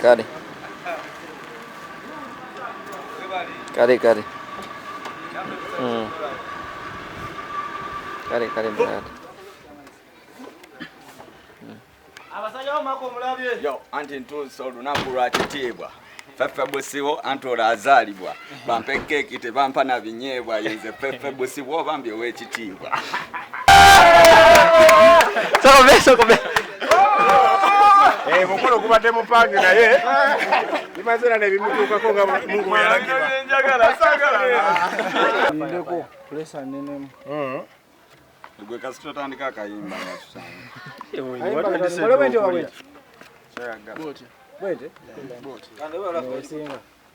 Kale. Kale. Kale brad. Yo, anti ntuso olunaku lwa kitiibwa. Fefe busiwo anti olazaalibwa. Bampe keki tebampa na binyeebwa yenze fefe busiwo bambye w'ekitiibwa. Sokobe. Mukolo kubadde mupange naye bimaze na ebimutuukako nga Mungu yalagira. Njagala sagala. Ndeko pressure nene. Gwe kasito tandika akayimba ngatusanga.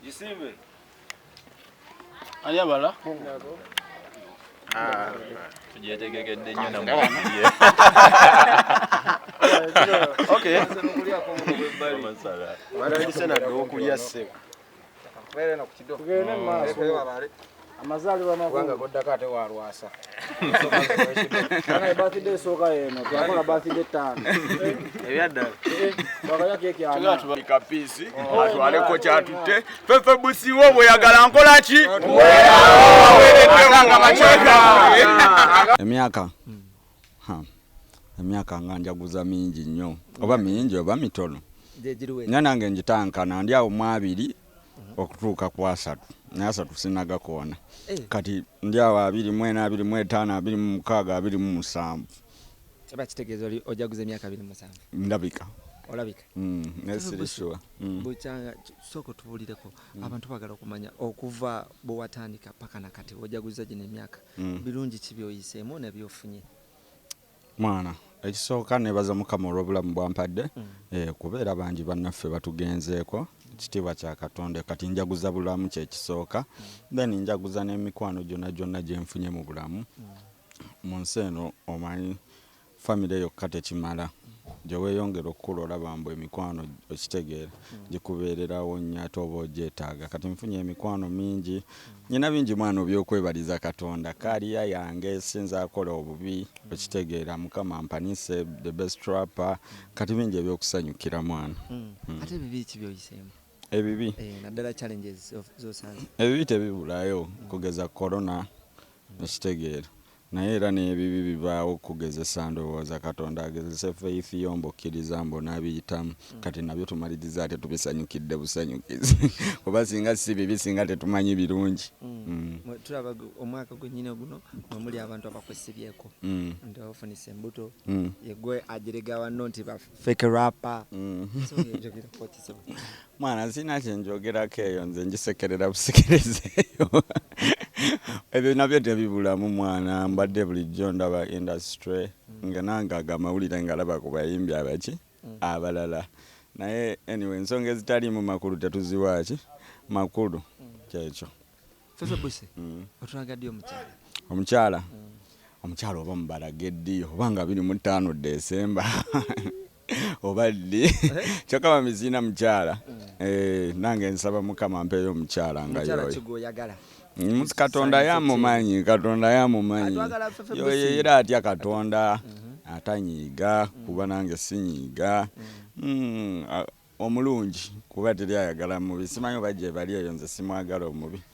Yisimbe. Ali abala? Tujetegekedde nnyo na mwaliye. Okay. Masala. Bali sena okulya ssebo. Tugende mu maaso. Amazaalibwa makulu goddako ate wa Lwasa. Kana birthday soka yeno, twakola birthday 5. Ebyaddala. Bakaya keki ana. Kapisi atwaleko kyatutte fefe busiwo bweyagala nkola ki? Emyaka nga njaguza mingi nnyo oba mingi oba mitono nya nange njitankana ndi awo mu 2 okutuuka ku 3 naye 3 sinagakoona kati ndi awo 24, 25, 26, 27. Eba kitegezo ojaguza emyaka 27. Ndabika. Olabika. Nesirishwa. Buchanga soko tubulireko abantu bagala okumanya okuva bo watandika paka nakati ojaguza gine emyaka birungi kibyo yiseemo ne byofunye. Mwana ekisooka nebaza mukama olw'obulamu bwampadde kubeera bangi bannaffe batugenzeeko ekitiibwa kya Katonda kati njaguza bulamu kyekisooka then njaguza n'emikwano gyonna gye nfunye mu bulamu mu nsi eno omanyi famire yokka tekimala gye weeyongera okukula olaba mbu emikwano okitegeera gikubeererawo nnyo ate oba ogyetaaga kati nfunye emikwano mingi nyina bingi mwana by'okwebaliza Katonda kaliya yange sinza akola obubi okitegeera mukama mpanise the best trapper kati bingi ebyokusanyukira mwana. Ate bibi kibyo yiseemo ebibi naddala challenges zosanze ebibi tebibulayo kugeza corona okitegeera naye era n'ebibi bibaawo kugezesa ndowooza Katonda agezese faith yombo okkiriza mbo n'abiyitamu kati nabyo tumaliriza ate tubisanyukidde busanyukizi kuba singa si bibi singa tetumanyi birungi. Tulaba omwaka gwennyini guno muli abantu abakwesibyeko nti bafunisa embuto yegwe ajerega wanno nti fake rapper so yejogera kotiso mwana sina kyenjogerako eyo nze njisekerera busekerezeeyo ebyo nabyo tebibulamu mwana mbadde bulijjo ndaba industry nga nange agamawulire ngalaba ku bayimbi abaki abalala naye anyway ensonga ezitali mu makulu tetuziwaaki makulu kyekyo. Fefe buse otulagadde omukyala oba mubalageddi oba nga 25 Desemba oba ddi kyokka bamizina mukyala nange nsaba mukama mpeeyo omukyala nga yoyo Katonda yamumanyi yoyo era atya Katonda atanyiiga kuba nange sinyiiga omulungi kuba teri ayagala mubi simanyi oba gye bali eyo nze simwagala omubi